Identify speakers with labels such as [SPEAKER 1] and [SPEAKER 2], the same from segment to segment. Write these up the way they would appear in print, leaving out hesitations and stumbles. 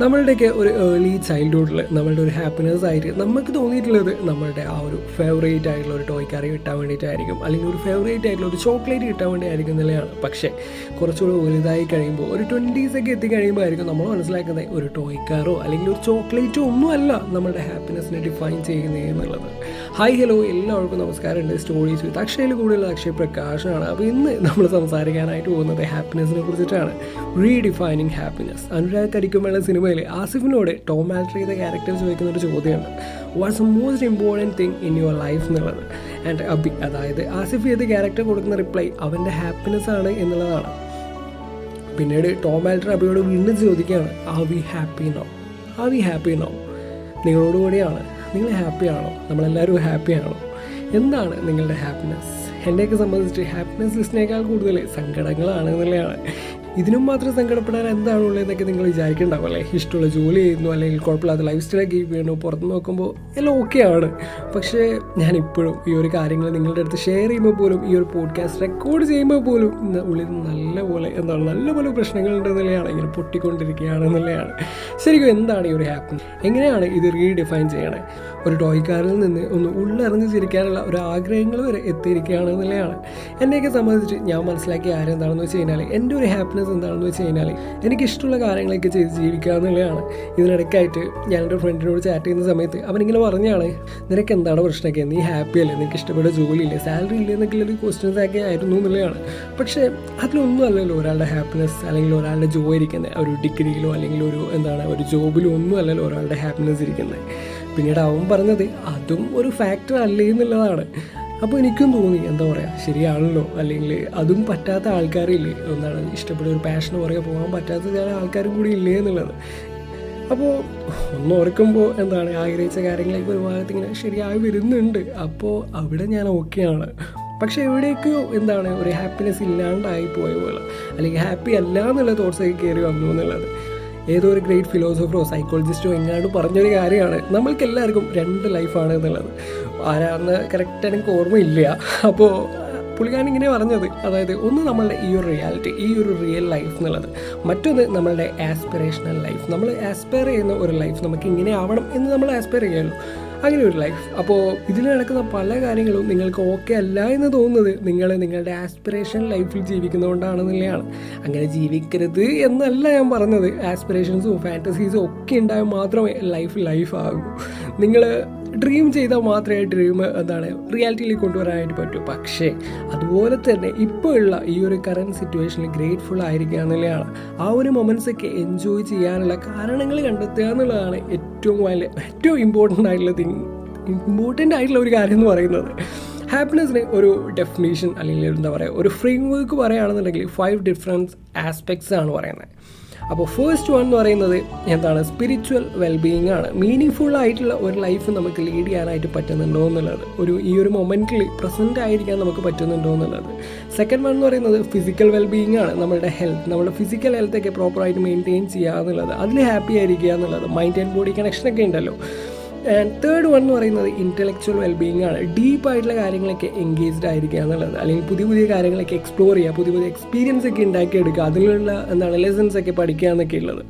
[SPEAKER 1] നമ്മളുടെയൊക്കെ ഒരു ഏർലി ചൈൽഡ്ഹുഡിൽ നമ്മളുടെ ഒരു ഹാപ്പിനെസ് ആയിട്ട് നമുക്ക് തോന്നിയിട്ടുള്ളത് നമ്മളുടെ ആ ഒരു ഫേവറേറ്റ് ആയിട്ടുള്ള ഒരു ടോയ് കാർ കിട്ടാൻ വേണ്ടിയിട്ടായിരിക്കും, അല്ലെങ്കിൽ ഒരു ഫേവറേറ്റ് ആയിട്ടുള്ള ഒരു ചോക്ലേറ്റ് കിട്ടാൻ വേണ്ടിയായിരിക്കും എന്നുള്ളതാണ്. പക്ഷേ കുറച്ചുകൂടി വലുതായി കഴിയുമ്പോൾ ഒരു 20s ഒക്കെ എത്തിക്കഴിയുമ്പോൾ ആയിരിക്കും നമ്മൾ മനസ്സിലാക്കുന്നത് ഒരു ടോയ് കാറോ അല്ലെങ്കിൽ ഒരു ചോക്ലേറ്റോ ഒന്നുമല്ല നമ്മളുടെ ഹാപ്പിനെസ്സിനെ ഡിഫൈൻ ചെയ്യുന്നത് എന്നുള്ളത്. ഹായ് ഹലോ, എല്ലാവർക്കും നമസ്കാരം. എൻ്റെ സ്റ്റോറീസ് വിത്ത് അക്ഷയിൽ കൂടെയുള്ള അക്ഷയ് പ്രകാശാണ്. അപ്പോൾ ഇന്ന് നമ്മൾ സംസാരിക്കാനായിട്ട് പോകുന്നത് ഹാപ്പിനെസ്സിനെ കുറിച്ചിട്ടാണ്. Redefining happiness. അനുരാഗ് കരിക്കുമുള്ള സിനിമയിൽ ആസിഫിനോട് ടോം ആൽട്ടർ ചെയ്ത ക്യാരക്ടർ ചോദിക്കുന്ന ഒരു ചോദ്യമുണ്ട്, what's the most important thing in your life എന്നുള്ളത്. ആൻഡ് അബി, അതായത് ആസിഫ് ചെയ്ത ക്യാരക്ടർ കൊടുക്കുന്ന റിപ്ലൈ അവൻ്റെ ഹാപ്പിനെസ് ആണ് എന്നുള്ളതാണ്. പിന്നീട് ടോം ആൽട്ടർ അബിയോട് വീണ്ടും ചോദിക്കുകയാണ്, are we happy now? Are we happy now? നിങ്ങളോടുകൂടിയാണ്. നിങ്ങൾ ഹാപ്പിയാണോ? നമ്മളെല്ലാവരും ഹാപ്പിയാണോ? എന്താണ് നിങ്ങളുടെ ഹാപ്പിനെസ്? എന്നെയൊക്കെ സംബന്ധിച്ച് ഹാപ്പിനെസ് ലിസ്റ്റിനേക്കാൾ കൂടുതൽ സങ്കടങ്ങളാണ് എന്നുള്ളതാണ്. ഇതിനും മാത്രം സങ്കടപ്പെടാൻ എന്താണുള്ളതെന്നൊക്കെ നിങ്ങൾ വിചാരിക്കുന്നുണ്ടാവും അല്ലേ. ഇഷ്ടമുള്ള ജോലി ചെയ്യുന്നു, അല്ലെങ്കിൽ കുഴപ്പമില്ലാത്ത ലൈഫ് സ്റ്റൈൽ കീപ്പ് ചെയ്യണു, പുറത്ത് നോക്കുമ്പോൾ എല്ലാം ഓക്കെയാണ്. പക്ഷേ ഞാനിപ്പോഴും ഈ ഒരു കാര്യങ്ങൾ നിങ്ങളുടെ അടുത്ത് ഷെയർ ചെയ്യുമ്പോൾ പോലും, ഈ ഒരു പോഡ്കാസ്റ്റ് റെക്കോർഡ് ചെയ്യുമ്പോൾ പോലും ഉള്ളിൽ നല്ലപോലെ പ്രശ്നങ്ങളുണ്ടെന്നുള്ളതാണ്, ഇങ്ങനെ പൊട്ടിക്കൊണ്ടിരിക്കുകയാണെന്നുള്ളതാണ്. ശരിക്കും എന്താണ് ഈ ഒരു ഹാപ്പിനെസ്? എങ്ങനെയാണ് ഇത് റീഡിഫൈൻ ചെയ്യണേ? ഒരു ടോയ്ക്കാരിൽ നിന്ന് ഒന്ന് ഉള്ളറിഞ്ഞ് ചിരിക്കാനുള്ള ഒരു ആഗ്രഹങ്ങൾ വരെ എത്തിയിരിക്കുകയാണെന്നുള്ളതാണ്. എന്നെയൊക്കെ സംബന്ധിച്ച് ഞാൻ മനസ്സിലാക്കിയ കാര്യം എന്താണെന്ന് വെച്ച് കഴിഞ്ഞാൽ, എൻ്റെ ഒരു ഹാപ്പിനെസ് എന്താണെന്ന് വെച്ച് കഴിഞ്ഞാൽ എനിക്കിഷ്ടമുള്ള കാര്യങ്ങളൊക്കെ ചെയ്ത് ജീവിക്കുക എന്നുള്ളതാണ്. ഇതിനിടയ്ക്കായിട്ട് ഞാൻ എൻ്റെ ഫ്രണ്ടിനോട് ചാറ്റ് ചെയ്യുന്ന സമയത്ത് അവനിങ്ങനെ പറഞ്ഞാണ്, നിനക്ക് എന്താണ് പ്രശ്നമൊക്കെ? നീ ഹാപ്പി അല്ലേ? നിനക്ക് ഇഷ്ടപ്പെട്ട ജോലിയില്ലേ? സാലറി ഇല്ലേ? എന്നൊക്കെയുള്ളൊരു ക്വസ്റ്റ്യൻസ് ഒക്കെ ആയിരുന്നു എന്നുള്ളതാണ്. പക്ഷേ അതിലൊന്നും അല്ലല്ലോ ഒരാളുടെ ഹാപ്പിനെസ്, അല്ലെങ്കിൽ ഒരാളുടെ ജോയ് ഇരിക്കുന്നത് ഒരു ഡിഗ്രിയിലോ അല്ലെങ്കിൽ ഒരു ജോബിലോ ഒന്നും അല്ലല്ലോ ഒരാളുടെ ഹാപ്പിനെസ് ഇരിക്കുന്നത്. പിന്നീട് അവൻ പറഞ്ഞത് അതും ഒരു ഫാക്ടർ അല്ലേ എന്നുള്ളതാണ്. അപ്പോൾ എനിക്കും തോന്നി, എന്താ പറയുക, ശരിയാണല്ലോ. അല്ലെങ്കിൽ അതും പറ്റാത്ത ആൾക്കാരില്ലേ, ഇഷ്ടപ്പെട്ട ഒരു പാഷന് പുറകെ പോകാൻ പറ്റാത്ത ചില ആൾക്കാരും കൂടി ഇല്ലേ എന്നുള്ളത്. അപ്പോൾ ഓർക്കുമ്പോൾ ആഗ്രഹിച്ച കാര്യങ്ങളൊക്കെ ഒരു ഭാഗത്ത് ഇങ്ങനെ ശരിയായി വരുന്നുണ്ട്. അപ്പോൾ അവിടെ ഞാൻ ഓക്കെയാണ്. പക്ഷേ എവിടേക്കോ ഒരു ഹാപ്പിനെസ് ഇല്ലാണ്ടായി പോയ പോലെ, അല്ലെങ്കിൽ ഹാപ്പി അല്ല എന്നുള്ള തോട്ട്സൊക്കെ കയറി വന്നു എന്നുള്ളത്. ഏതോ ഒരു ഗ്രേറ്റ് ഫിലോസഫറോ സൈക്കോളജിസ്റ്റോ എങ്ങാണ്ട് പറഞ്ഞൊരു കാര്യമാണ്, നമ്മൾക്ക് എല്ലാവർക്കും 2 ലൈഫാണ് എന്നുള്ളത്. ആരാന്ന് കറക്റ്റ് എനിക്ക് ഓർമ്മയില്ല. അപ്പോൾ പുള്ളിക്കാരൻ ഇങ്ങനെ പറഞ്ഞത്, അതായത് ഒന്ന് നമ്മളുടെ ഈ ഒരു റിയാലിറ്റി, ഈ ഒരു റിയൽ ലൈഫ് എന്നുള്ളത്, മറ്റൊന്ന് നമ്മളുടെ ആസ്പിറേഷണൽ ലൈഫ്. നമ്മൾ ആസ്പയർ ചെയ്യുന്ന ഒരു ലൈഫ്, നമുക്ക് ഇങ്ങനെ ആവണം എന്ന് നമ്മൾ ആസ്പയർ ചെയ്യാമല്ലോ, അങ്ങനെ ഒരു ലൈഫ്. അപ്പോൾ ഇതിൽ നടക്കുന്ന പല കാര്യങ്ങളും നിങ്ങൾക്ക് ഓക്കെ അല്ല എന്ന് തോന്നുന്നത് നിങ്ങളുടെ ആസ്പിറേഷൻ ലൈഫിൽ ജീവിക്കുന്നതുകൊണ്ടാണെന്നുള്ളതാണ്. അങ്ങനെ ജീവിക്കരുത് എന്നല്ല ഞാൻ പറഞ്ഞത്. ആസ്പിറേഷൻസും ഫാൻറ്റസീസും ഒക്കെ ഉണ്ടായാൽ മാത്രമേ ലൈഫ് ആകൂ. നിങ്ങൾ ഡ്രീം ചെയ്താൽ മാത്രമേ ഡ്രീം റിയാലിറ്റിയിലേക്ക് കൊണ്ടുവരാനായിട്ട് പറ്റൂ. പക്ഷേ അതുപോലെ തന്നെ ഇപ്പോൾ ഉള്ള ഈ ഒരു കറൻറ്റ് സിറ്റുവേഷനിൽ ഗ്രേറ്റ്ഫുൾ ആയിരിക്കുക എന്നുള്ളതാണ്. ആ ഒരു മൊമെൻറ്റ്സൊക്കെ എൻജോയ് ചെയ്യാനുള്ള കാരണങ്ങൾ കണ്ടെത്തുക എന്നുള്ളതാണ് ഏറ്റവും ഇമ്പോർട്ടൻ്റ് ആയിട്ടുള്ള ഒരു കാര്യം എന്ന് പറയുന്നത്. ഹാപ്പിനെസ്സിന് ഒരു ഡെഫിനേഷൻ, അല്ലെങ്കിൽ ഒരു ഫ്രെയിം വർക്ക് പറയുകയാണെന്നുണ്ടെങ്കിൽ 5 ഡിഫറെൻറ്റ് ആസ്പെക്ട്സ് ആണ് പറയുന്നത്. അപ്പോൾ ഫസ്റ്റ് വൺ എന്ന് പറയുന്നത് സ്പിരിച്വൽ വെൽബീയിങ് ആണ്. മീനിങ് ഫുൾ ആയിട്ടുള്ള ഒരു ലൈഫ് നമുക്ക് ലീഡ് ചെയ്യാനായിട്ട് പറ്റുന്നുണ്ടോ എന്നുള്ളത്, ഈ ഒരു മൊമെൻറ്റിൽ പ്രസൻറ്റ് ആയിരിക്കാൻ നമുക്ക് പറ്റുന്നുണ്ടോ എന്നുള്ളത്. സെക്കൻഡ് വൺ എന്ന് പറയുന്നത് ഫിസിക്കൽ വെൽബീയിങ് ആണ്. നമ്മുടെ ഫിസിക്കൽ ഹെൽത്തൊക്കെ പ്രോപ്പറായിട്ട് മെയിൻറ്റെയിൻ ചെയ്യുക എന്നുള്ളത്, അതിൽ ഹാപ്പി ആയിരിക്കുക എന്നുള്ളത്. മൈൻഡ് ആൻഡ് ബോഡി കണക്ഷനൊക്കെ ഉണ്ടല്ലോ. ആൻഡ് തേർഡ് വൺ എന്ന് പറയുന്നത് ഇൻ്റലക്ച്വൽ വെൽബീയിങ് ആണ്. ഡീപ്പായിട്ടുള്ള കാര്യങ്ങളൊക്കെ എൻഗേജ്ഡ് ആയിരിക്കുക എന്നുള്ളത്, അല്ലെങ്കിൽ പുതിയ കാര്യങ്ങളൊക്കെ എക്സ്പ്ലോർ ചെയ്യുക, പുതിയ എക്സ്പീരിയൻസ് ഒക്കെ ഉണ്ടാക്കിയെടുക്കുക, അതിലുള്ള ലെസൺസ് ഒക്കെ പഠിക്കുക എന്നൊക്കെ ഉള്ളത്.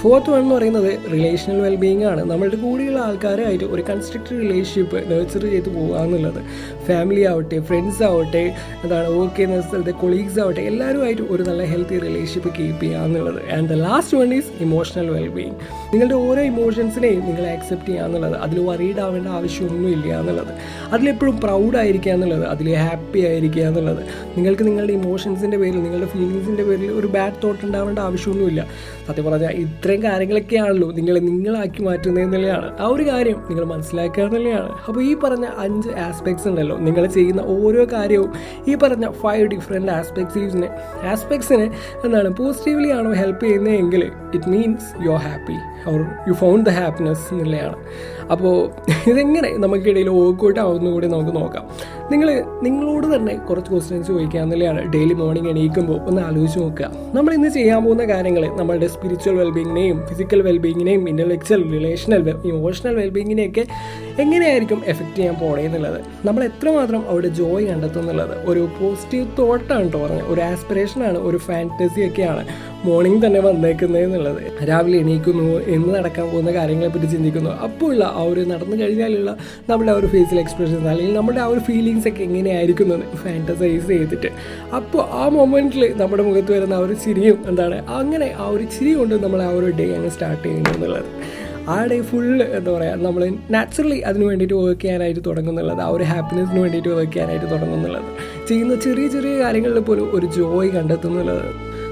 [SPEAKER 1] ഫോർത്ത് വൺ എന്ന് പറയുന്നത് റിലേഷണൽ വെൽബീയിങ് ആണ്. നമ്മളുടെ കൂടെയുള്ള ആൾക്കാരായിട്ട് ഒരു കൺസ്ട്രക്റ്റഡ് റിലേഷൻഷിപ്പ് നർച്ചർ ചെയ്ത് പോകുക എന്നുള്ളത്. ഫാമിലി ആവട്ടെ, ഫ്രണ്ട്സ് ആവട്ടെ, വർക്ക് ചെയ്യുന്ന സ്ഥലത്തെ കൊളീഗ്സ് ആവട്ടെ, എല്ലാവരുമായിട്ട് ഒരു നല്ല ഹെൽത്തി റിലേഷൻഷിപ്പ് കീപ്പ് ചെയ്യുക എന്നുള്ളത്. And the last one is emotional wellbeing. നിങ്ങളുടെ ഓരോ ഇമോഷൻസിനെയും നിങ്ങൾ ആക്സെപ്റ്റ് ചെയ്യുക എന്നുള്ളത്, അതിൽ വറീഡ് ആവേണ്ട ആവശ്യമൊന്നുമില്ല എന്നുള്ളത്, അതിലെപ്പോഴും പ്രൗഡായിരിക്കുക എന്നുള്ളത്, അതിൽ ഹാപ്പി ആയിരിക്കുക എന്നുള്ളത്. നിങ്ങൾക്ക് നിങ്ങളുടെ ഇമോഷൻസിൻ്റെ പേരിൽ, നിങ്ങളുടെ ഫീലിങ്സിൻ്റെ പേരിൽ ഒരു ബാഡ് തോട്ട് ഉണ്ടാവേണ്ട ആവശ്യമൊന്നുമില്ല. സത്യം പറഞ്ഞാൽ ഇത്രയും കാര്യങ്ങളൊക്കെയാണല്ലോ നിങ്ങളാക്കി മാറ്റുന്നത് എന്നുള്ളതാണ്. ആ ഒരു കാര്യം നിങ്ങൾ മനസ്സിലാക്കുക എന്നുള്ളതാണ്. അപ്പോൾ ഈ പറഞ്ഞ 5 ആസ്പെക്ട്സ് ഉണ്ടല്ലോ, നിങ്ങൾ ചെയ്യുന്ന ഓരോ കാര്യവും ഈ പറഞ്ഞ 5 ഡിഫറെൻറ്റ് ആസ്പെക്ട്സിനെ പോസിറ്റീവ്ലി ആണോ ഹെൽപ്പ് ചെയ്യുന്നതെങ്കിൽ it means you are happy or you found the happiness എന്നുള്ളതാണ്. അപ്പോൾ ഇതെങ്ങനെ നമുക്കിടയിൽ വർക്കൗട്ട് ആവുന്ന കൂടി നമുക്ക് നോക്കാം. നിങ്ങളോട് തന്നെ കുറച്ച് ക്വസ്റ്റ്യൻസ് ചോദിക്കുക എന്നുള്ളതാണ്. ഡെയിലി മോർണിംഗ് എണീക്കുമ്പോൾ ഒന്ന് ആലോചിച്ച് നോക്കുക, നമ്മൾ ഇന്ന് ചെയ്യാൻ പോകുന്ന കാര്യങ്ങൾ നമ്മളുടെ സ്പിരിച്വൽ വെൽബീങ്ങിനെയും ഫിസിക്കൽ വെൽബീങ്ങിനെയും ഇൻ്റലക്ച്വൽ, റിലേഷണൽ, ഇമോഷണൽ വെൽബീങ്ങിനെയൊക്കെ എങ്ങനെയായിരിക്കും എഫക്റ്റ് ചെയ്യാൻ പോകണേ എന്നുള്ളത്, നമ്മൾ എത്രമാത്രം അവിടെ ജോയ് കണ്ടെത്തും എന്നുള്ളത്. ഒരു പോസിറ്റീവ് തോട്ടാണ് കേട്ടോ പറഞ്ഞത്, ഒരു ആസ്പിറേഷനാണ്, ഒരു ഫാൻറ്റസിയൊക്കെയാണ്. മോർണിംഗ് തന്നെ വന്നേക്കുന്നത് എന്നുള്ളത്. രാവിലെ എണീക്കുന്നു, എന്ന് നടക്കാൻ പോകുന്ന കാര്യങ്ങളെപ്പറ്റി ചിന്തിക്കുന്നു, അപ്പോൾ ഉള്ള ആ ഒരു നടന്നു കഴിഞ്ഞാലുള്ള നമ്മുടെ ആ ഒരു ഫേസിൽ എക്സ്പ്രഷൻസ് അല്ലെങ്കിൽ നമ്മുടെ ആ ഒരു ഫീലിങ്സ് ഒക്കെ എങ്ങനെയായിരിക്കുന്നത് ഫാൻറ്റസൈസ് ചെയ്തിട്ട് അപ്പോൾ ആ മൊമെൻറ്റിൽ നമ്മുടെ മുഖത്ത് വരുന്ന ആ ഒരു ചിരിയും അങ്ങനെ ആ ഒരു ചിരി കൊണ്ട് നമ്മൾ ആ ഒരു ഡേ അങ്ങ് സ്റ്റാർട്ട് ചെയ്യുന്നു എന്നുള്ളത്. ആ ഡേ ഫുള്ള് എന്താ പറയുക, നമ്മൾ നാച്ചുറലി അതിന് വേണ്ടിയിട്ട് വർക്ക് ചെയ്യാനായിട്ട് തുടങ്ങുന്നുള്ളത്, ആ ഒരു ഹാപ്പിനെസ്സിന് വേണ്ടിയിട്ട് വർക്ക് ചെയ്യാനായിട്ട് തുടങ്ങുന്നുള്ളത്, ചെയ്യുന്ന ചെറിയ ചെറിയ കാര്യങ്ങളിൽ പോലും ഒരു ജോയ് കണ്ടെത്തുന്നുള്ളത്.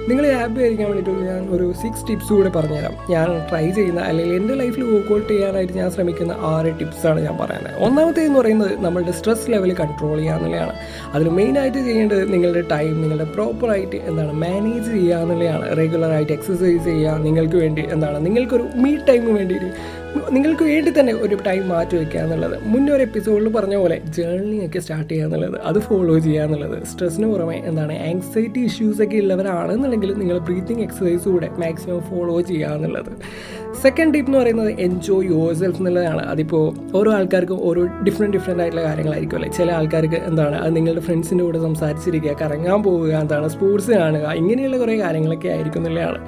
[SPEAKER 1] നിങ്ങൾ ഹാപ്പി ആയിരിക്കാൻ വേണ്ടിയിട്ട് ഞാൻ ഒരു 6 ടിപ്സ് കൂടെ പറഞ്ഞുതരാം. ഞാൻ ട്രൈ ചെയ്യുന്ന അല്ലെങ്കിൽ എൻ്റെ ലൈഫിൽ വർക്കൗട്ട് ചെയ്യാനായിട്ട് ഞാൻ ശ്രമിക്കുന്ന 6 ടിപ്സാണ് ഞാൻ പറയുന്നത്. ഒന്നാമത്തേന്ന് പറയുന്നത് നമ്മളുടെ സ്ട്രെസ് ലെവൽ കൺട്രോൾ ചെയ്യുക എന്നുള്ളതാണ്. അതിൽ മെയിനായിട്ട് ചെയ്യേണ്ടത് നിങ്ങളുടെ ടൈം നിങ്ങളുടെ പ്രോപ്പറായിട്ട് മാനേജ് ചെയ്യുക എന്നുള്ളതാണ്. റെഗുലറായിട്ട് എക്സസൈസ് ചെയ്യുക, നിങ്ങൾക്ക് വേണ്ടി നിങ്ങൾക്കൊരു മീ ടൈമിന് വേണ്ടിയിട്ട് നിങ്ങൾക്ക് വേണ്ടി തന്നെ ഒരു ടൈം മാറ്റി വയ്ക്കുക എന്നുള്ളത്. മുന്നേ ഒരു എപ്പിസോഡിൽ പറഞ്ഞ പോലെ ജേർണിംഗ് ഒക്കെ സ്റ്റാർട്ട് ചെയ്യുക എന്നുള്ളത്, അത് ഫോളോ ചെയ്യുക എന്നുള്ളത്. സ്ട്രെസ്സിന് പുറമെ ആങ്സൈറ്റി ഇഷ്യൂസൊക്കെ ഉള്ളവരാണെന്നുണ്ടെങ്കിൽ നിങ്ങൾ ബ്രീത്തിങ് എക്സസൈസ് കൂടെ മാക്സിമം ഫോളോ ചെയ്യുക എന്നുള്ളത്. സെക്കൻഡ് ടിപ്പ് എന്ന് പറയുന്നത് എൻജോയ് യുവർ സെൽഫ് എന്നുള്ളതാണ്. അതിപ്പോൾ ഓരോ ആൾക്കാർക്കും ഓരോ ഡിഫറെൻറ്റ് ആയിട്ടുള്ള കാര്യങ്ങളായിരിക്കും അല്ലേ. ചില ആൾക്കാർക്ക് അത് നിങ്ങളുടെ ഫ്രണ്ട്സിൻ്റെ കൂടെ സംസാരിച്ചിരിക്കുക, കറങ്ങാൻ പോവുക, സ്പോർട്സ് കാണുക, ഇങ്ങനെയുള്ള കുറേ കാര്യങ്ങളൊക്കെ ആയിരിക്കും എന്നുള്ളതാണ്.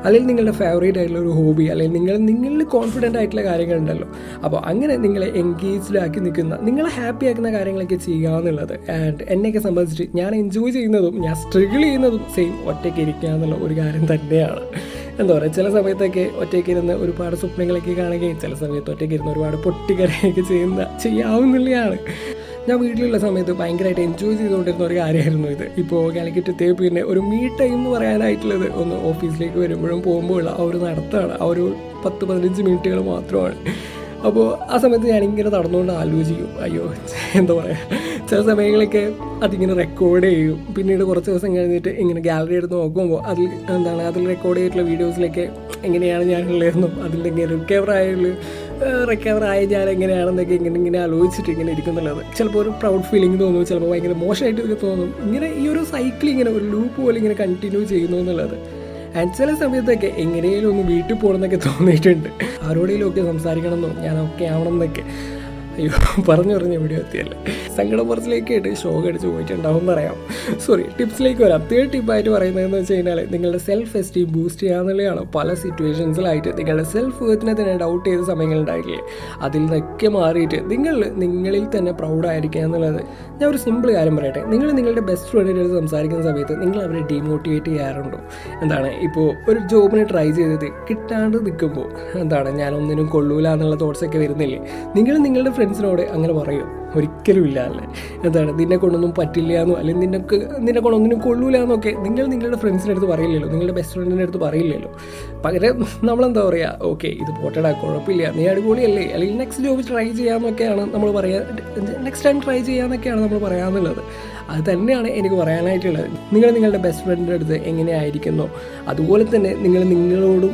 [SPEAKER 1] അല്ലെങ്കിൽ നിങ്ങളുടെ ഫേവറേറ്റ് ആയിട്ടുള്ള ഒരു ഹോബി അല്ലെങ്കിൽ നിങ്ങളിൽ കോൺഫിഡൻ്റ് ആയിട്ടുള്ള കാര്യങ്ങളുണ്ടല്ലോ, അപ്പോൾ അങ്ങനെ നിങ്ങളെ എൻഗേജ്ഡ് ആക്കി നിൽക്കുന്ന നിങ്ങളെ ഹാപ്പി ആക്കുന്ന കാര്യങ്ങളൊക്കെ ചെയ്യുക എന്നുള്ളത്. ആൻഡ് എന്നെയൊക്കെ സംബന്ധിച്ച് ഞാൻ എൻജോയ് ചെയ്യുന്നതും ഞാൻ സ്ട്രഗിൾ ചെയ്യുന്നതും സെയിം ഒറ്റയ്ക്ക് ഇരിക്കുക എന്നുള്ള ഒരു കാര്യം തന്നെയാണ്. എന്താ പറയുക, ചില സമയത്തൊക്കെ ഒറ്റയ്ക്ക് ഇരുന്ന് ഒരുപാട് സ്വപ്നങ്ങളൊക്കെ കാണുകയും ചില സമയത്ത് ഒറ്റയ്ക്ക് ഇരുന്ന് ഒരുപാട് പൊട്ടിക്കരയൊക്കെ ചെയ്യാവുന്നതാണ്. ഞാൻ വീട്ടിലുള്ള സമയത്ത് ഭയങ്കരമായിട്ട് എൻജോയ് ചെയ്തുകൊണ്ടിരുന്ന ഒരു കാര്യമായിരുന്നു ഇത്. ഇപ്പോൾ കാലിക്കറ്റ് എത്തിയ പിന്നെ ഒരു മീ ടൈം എന്ന് പറയാനായിട്ടുള്ളത് ഒന്ന് ഓഫീസിലേക്ക് വരുമ്പോഴും പോകുമ്പോഴുള്ള ആ ഒരു നടത്തമാണ്, ആ ഒരു 10-15 മിനിറ്റുകൾ മാത്രമാണ്. അപ്പോൾ ആ സമയത്ത് ഞാനിങ്ങനെ നടന്നുകൊണ്ട് ആലോചിക്കും, അയ്യോ എന്താ പറയുക, ചില സമയങ്ങളൊക്കെ അതിങ്ങനെ റെക്കോർഡ് ചെയ്യും. പിന്നീട് കുറച്ച് ദിവസം കഴിഞ്ഞിട്ട് ഇങ്ങനെ ഗാലറി എടുത്ത് നോക്കുമ്പോൾ അതിൽ റെക്കോർഡ് ചെയ്തിട്ടുള്ള വീഡിയോസിലൊക്കെ എങ്ങനെയാണ് ഞാനുള്ളതെന്നും അതിൻ്റെ റിക്കവർ ആയ ഞാൻ എങ്ങനെയാണെന്നൊക്കെ ഇങ്ങനെ ആലോചിച്ചിട്ട് ഇങ്ങനെ ഇരിക്കുന്നുള്ളത്. ചിലപ്പോൾ ഒരു പ്രൗഡ് ഫീലിംഗ് തോന്നും, ചിലപ്പോൾ ഭയങ്കര മോശമായിട്ട് ഇതൊക്കെ തോന്നും. ഇങ്ങനെ ഈ ഒരു സൈക്കിൾ ഇങ്ങനെ ഒരു ലൂപ്പ് പോലെ ഇങ്ങനെ കണ്ടിന്യൂ ചെയ്യുന്നു എന്നുള്ളത്. ആൻഡ് ചില സമയത്തൊക്കെ എങ്ങനെയും ഒന്ന് വീട്ടിൽ പോകണമെന്നൊക്കെ തോന്നിയിട്ടുണ്ട്. ആരോടെങ്കിലും ഒക്കെ സംസാരിക്കണമെന്നോ ഞാൻ ഓക്കെ ആവണമെന്നൊക്കെ. അയ്യോ പറഞ്ഞു വീഡിയോ എത്തിയല്ലേ. സങ്കടം പുറത്തിലേക്ക് ആയിട്ട് ഷോക്ക് അടിച്ച് പോയിട്ടുണ്ടാവും എന്നറിയാം. സോറി, ടിപ്സിലേക്ക് വരാം. തേർഡ് ടിപ്പായിട്ട് പറയുന്നതെന്ന് വെച്ച് കഴിഞ്ഞാൽ നിങ്ങളുടെ സെൽഫ് എസ്റ്റീം ബൂസ്റ്റ് ചെയ്യുക എന്നുള്ളതാണ്. പല സിറ്റുവേഷൻസിലായിട്ട് നിങ്ങളുടെ സെൽഫ് വർത്തിനെ തന്നെ ഡൗട്ട് ചെയ്ത സമയങ്ങളുണ്ടായില്ലേ, അതിൽ നിന്നൊക്കെ മാറിയിട്ട് നിങ്ങളിൽ തന്നെ പ്രൗഡായിരിക്കുക എന്നുള്ളത്. ഞാൻ ഒരു സിമ്പിൾ കാര്യം പറയട്ടെ. നിങ്ങൾ നിങ്ങളുടെ ബെസ്റ്റ് ഫ്രണ്ടിൻ്റെ അടുത്ത് സംസാരിക്കുന്ന സമയത്ത് നിങ്ങൾ അവരെ ഡീമോട്ടിവേറ്റ് ചെയ്യാറുണ്ടോ? ഇപ്പോൾ ഒരു ജോബിന് ട്രൈ ചെയ്തത് കിട്ടാണ്ട് നിൽക്കുമ്പോൾ ഞാനൊന്നിനും കൊള്ളൂല എന്നുള്ള തോട്ട്സൊക്കെ വരുന്നില്ലേ, നിങ്ങൾ നിങ്ങളുടെ ഫ്രണ്ട്സിനോട് അങ്ങനെ പറയും? ഒരിക്കലും ഇല്ല അല്ലേ. നിന്നെ കൊണ്ടൊന്നും പറ്റില്ല എന്നോ അല്ലെങ്കിൽ നിന്നെ കൊണ്ടൊന്നിനും കൊള്ളൂല എന്നൊക്കെ നിങ്ങൾ നിങ്ങളുടെ ഫ്രണ്ട്സിൻ്റെ അടുത്ത് പറയില്ലല്ലോ, നിങ്ങളുടെ ബെസ്റ്റ് ഫ്രണ്ടിൻ്റെ അടുത്ത് പറയില്ലല്ലോ. പകരം നമ്മളെന്താ പറയുക, ഓക്കെ ഇത് പോട്ടടാ, കുഴപ്പമില്ല, നീ അടിപൊളിയല്ലേ, അല്ലെങ്കിൽ നെക്സ്റ്റ് ജോബ് ട്രൈ ചെയ്യാമെന്നൊക്കെയാണ് നമ്മൾ പറയുക, നെക്സ്റ്റ് ടൈം ട്രൈ ചെയ്യാമെന്നൊക്കെയാണ് നമ്മൾ പറയാമെന്നുള്ളത്. അത് തന്നെയാണ് എനിക്ക് പറയാനായിട്ടുള്ളത്. നിങ്ങളുടെ ബെസ്റ്റ് ഫ്രണ്ടിൻ്റെ അടുത്ത് എങ്ങനെയായിരിക്കുന്നോ അതുപോലെ തന്നെ നിങ്ങളോടും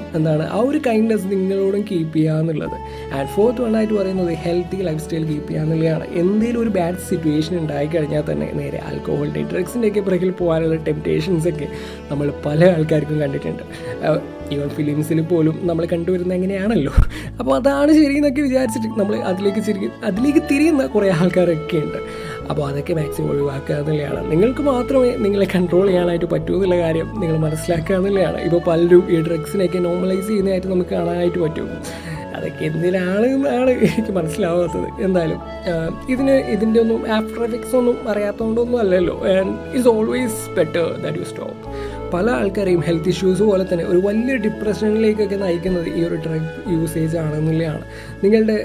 [SPEAKER 1] ആ ഒരു കൈൻഡ്നെസ് നിങ്ങളോടും കീപ്പ് ചെയ്യുക എന്നുള്ളത്. ആൻഡ് ഫോർത്ത് വണ്ണായിട്ട് പറയുന്നത് ഹെൽത്തി ലൈഫ് സ്റ്റൈൽ കീപ്പ് ചെയ്യുക എന്നുള്ളതാണ്. എന്തെങ്കിലും ഒരു ബാഡ് സിറ്റുവേഷൻ ഉണ്ടായിക്കഴിഞ്ഞാൽ തന്നെ നേരെ ആൽക്കഹോളിൻ്റെ ഡ്രഗ്സിൻ്റെയൊക്കെ പിറകിൽ പോകാനുള്ള ടെംപ്റ്റേഷൻസൊക്കെ നമ്മൾ പല ആൾക്കാർക്കും കണ്ടിട്ടുണ്ട്. ഈവൻ ഫിലിംസിൽ പോലും നമ്മൾ കണ്ടുവരുന്ന എങ്ങനെയാണല്ലോ. അപ്പോൾ അതാണ് ശരിയെന്നൊക്കെ വിചാരിച്ചിട്ട് നമ്മൾ അതിലേക്ക് തിരിയുന്ന കുറേ ആൾക്കാരൊക്കെ ഉണ്ട്. അപ്പോൾ അതൊക്കെ മാക്സിമം ഒഴിവാക്കുക എന്നുള്ളതാണ്. നിങ്ങൾക്ക് മാത്രമേ നിങ്ങളെ കൺട്രോൾ ചെയ്യാനായിട്ട് പറ്റൂ എന്നുള്ള കാര്യം നിങ്ങൾ മനസ്സിലാക്കുക എന്നുള്ളതാണ്. ഇപ്പോൾ പലരും ഈ ഡ്രഗ്സിനെയൊക്കെ നോർമലൈസ് ചെയ്യുന്നതായിട്ട് നമുക്ക് കാണാനായിട്ട് പറ്റും. അതൊക്കെ എന്തിനാണ് എന്നാണ് എനിക്ക് മനസ്സിലാവാത്തത്. എന്തായാലും ഇതിൻ്റെ ഒന്നും ആഫ്റ്റർ എഫക്ട്സ് ഒന്നും അറിയാത്തതുകൊണ്ടൊന്നും അല്ലല്ലോ. And it's always better that you stop. പല ആൾക്കാരെയും ഹെൽത്ത് ഇഷ്യൂസ് പോലെ തന്നെ ഒരു വലിയ ഡിപ്രഷനിലേക്കൊക്കെ നയിക്കുന്നത് ഈ ഒരു ഡ്രഗ് യൂസേജ് ആണെന്നുള്ളതാണ്. നിങ്ങളുടെ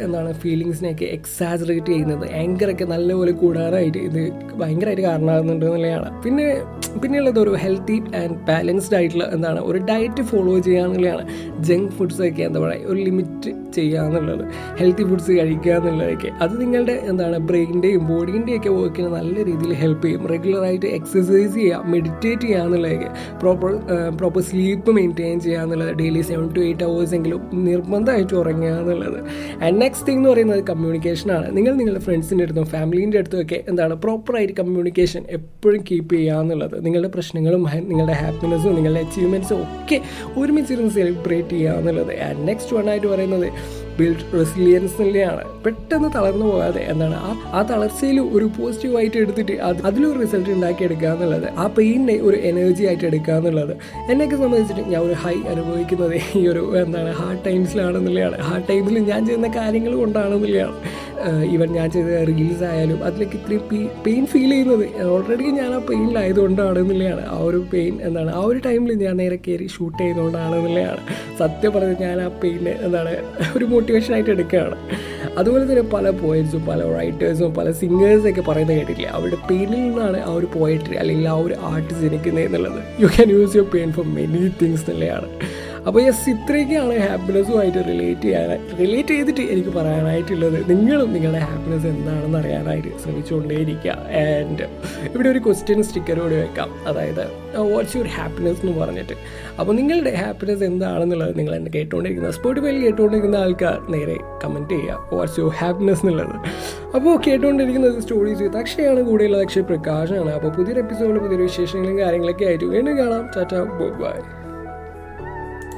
[SPEAKER 1] ഫീലിങ്സിനെയൊക്കെ എക്സാജറേറ്റ് ചെയ്യുന്നത്, ആങ്കറൊക്കെ നല്ലപോലെ കൂടാനായിട്ട് ഇത് ഭയങ്കരമായിട്ട് കാരണമാകുന്നുണ്ട് എന്നുള്ളതാണ്. പിന്നെയുള്ളത് ഒരു ഹെൽത്തി ആൻഡ് ബാലൻസ്ഡ് ആയിട്ടുള്ള ഒരു ഡയറ്റ് ഫോളോ ചെയ്യുക എന്നുള്ളതാണ്. ജങ്ക് ഫുഡ്സൊക്കെ ഒരു ലിമിറ്റ് ചെയ്യുക എന്നുള്ളത്, ഹെൽത്തി ഫുഡ്സ് കഴിക്കുക എന്നുള്ളതൊക്കെ അത് നിങ്ങളുടെ ബ്രെയിനിൻ്റെയും ബോഡീൻ്റെയൊക്കെ വർക്കിന് നല്ല രീതിയിൽ ഹെൽപ്പ് ചെയ്യും. റെഗുലറായിട്ട് എക്സസൈസ് ചെയ്യുക, മെഡിറ്റേറ്റ് ചെയ്യുക എന്നുള്ളതൊക്കെ, പ്രോപ്പർ സ്ലീപ്പ് മെയിൻറ്റെയിൻ ചെയ്യുക എന്നുള്ളത്, ഡെയിലി 7 to 8 hours എങ്കിലും നിർബന്ധമായിട്ട് ഉറങ്ങുക എന്നുള്ളത്. ആൻഡ് നെക്സ്റ്റ് തിങ് എന്ന് പറയുന്നത് കമ്മ്യൂണിക്കേഷനാണ്. നിങ്ങളുടെ ഫ്രണ്ട്സിൻ്റെ അടുത്തും ഫാമിലീൻ്റെ അടുത്തുമൊക്കെ പ്രോപ്പറായിട്ട് കമ്മ്യൂണിക്കേഷൻ എപ്പോഴും കീപ്പ് ചെയ്യുക എന്നുള്ളത്. നിങ്ങളുടെ പ്രശ്നങ്ങളും നിങ്ങളുടെ ഹാപ്പിനെസ്സും നിങ്ങളുടെ അച്ചീവ്മെൻറ്റ്സും ഒക്കെ ഒരുമിച്ചിരുന്ന് സെലിബ്രേറ്റ് ചെയ്യുക എന്നുള്ളത്. ആൻഡ് നെക്സ്റ്റ് വണ്ണായിട്ട് പറയുന്നത് ബിൽഡ് റെസിലിയൻസ് തന്നെയാണ്. പെട്ടെന്ന് തളർന്നു പോകാതെ എന്താണ് ആ തളർച്ചയിൽ ഒരു പോസിറ്റീവായിട്ട് എടുത്തിട്ട് അതിലൊരു റിസൾട്ട് ഉണ്ടാക്കിയെടുക്കുക എന്നുള്ളത്, ആ പെയിനെ ഒരു എനർജി ആയിട്ട് എടുക്കുക എന്നുള്ളത്. എന്നെയൊക്കെ സംബന്ധിച്ചിട്ട് ഞാൻ ഒരു ഹൈ അനുഭവിക്കുന്നത് ഈ ഒരു ഹാർഡ് ടൈംസിലാണെന്നുള്ളതാണ്. ഹാർഡ് ടൈമിൽ ഞാൻ ചെയ്യുന്ന കാര്യങ്ങൾ കൊണ്ടാണെന്നുള്ളതാണ്. ഈവൻ ഞാൻ ചെയ്ത റീൽസ് ആയാലും അതിലേക്ക് ഇത്രയും പെയിൻ ഫീൽ ചെയ്യുന്നത് ഓൾറെഡി ഞാൻ ആ പെയിനിലായതുകൊണ്ടാണെന്നുള്ളതാണ്. ആ ഒരു പെയിൻ ആ ഒരു ടൈമിൽ ഞാൻ നേരെ കയറി ഷൂട്ട് ചെയ്യുന്നതുകൊണ്ടാണെന്നുള്ളതാണ്. സത്യം പറഞ്ഞ് ഞാൻ ആ പെയിനെ ഒരു മോട്ടിവേഷനായിട്ട് എടുക്കുകയാണ്. അതുപോലെ തന്നെ പല പോയറ്റ്സും പല റൈറ്റേഴ്സും പല സിംഗേഴ്സൊക്കെ പറയുന്നത് കേട്ടിട്ടില്ല, അവരുടെ പെയിനിൽ നിന്നാണ് ആ ഒരു പോയട്രി അല്ലെങ്കിൽ ആ ഒരു ആർട്ട് ജനിക്കുന്നത് എന്നുള്ളത്. You can use your pain for many things എന്നുള്ളതാണ്. അപ്പോൾ ഇത്രയൊക്കെയാണ് ഹാപ്പിനെസ്സുമായിട്ട് റിലേറ്റ് ചെയ്തിട്ട് എനിക്ക് പറയാനായിട്ടുള്ളത്. നിങ്ങളും നിങ്ങളുടെ ഹാപ്പിനെസ് എന്താണെന്ന് അറിയാനായിട്ട് ശ്രമിച്ചുകൊണ്ടേയിരിക്കുക. ആൻഡ് ഇവിടെ ഒരു ക്വസ്റ്റ്യൻ സ്റ്റിക്കർ കൂടി വെക്കാം, അതായത് വാട്ട്സ് യുവർ ഹാപ്പിനെസ് എന്ന് പറഞ്ഞിട്ട്. അപ്പോൾ നിങ്ങളുടെ ഹാപ്പിനെസ് എന്താണെന്നുള്ളത് നിങ്ങൾ എന്നെ കേട്ടുകൊണ്ടിരിക്കുന്ന സ്പോട്ടിഫൈയിൽ കേട്ടുകൊണ്ടിരിക്കുന്ന ആൾക്കാർ നേരെ കമൻറ്റ് ചെയ്യുക വാട്ട്സ് യുവർ ഹാപ്പിനെസ് എന്നുള്ളത്. അപ്പോൾ കേട്ടുകൊണ്ടിരിക്കുന്നത് സ്റ്റോറീസ് വിത്ത് അക്ഷയാണ്, കൂടെയുള്ള അക്ഷയ് പ്രകാശാണ്. അപ്പോൾ പുതിയൊരു എപ്പിസോഡിൽ പുതിയൊരു വിശേഷങ്ങളും കാര്യങ്ങളൊക്കെ ആയിട്ട് വീണ്ടും കാണാം. ടാറ്റ, ബൈ.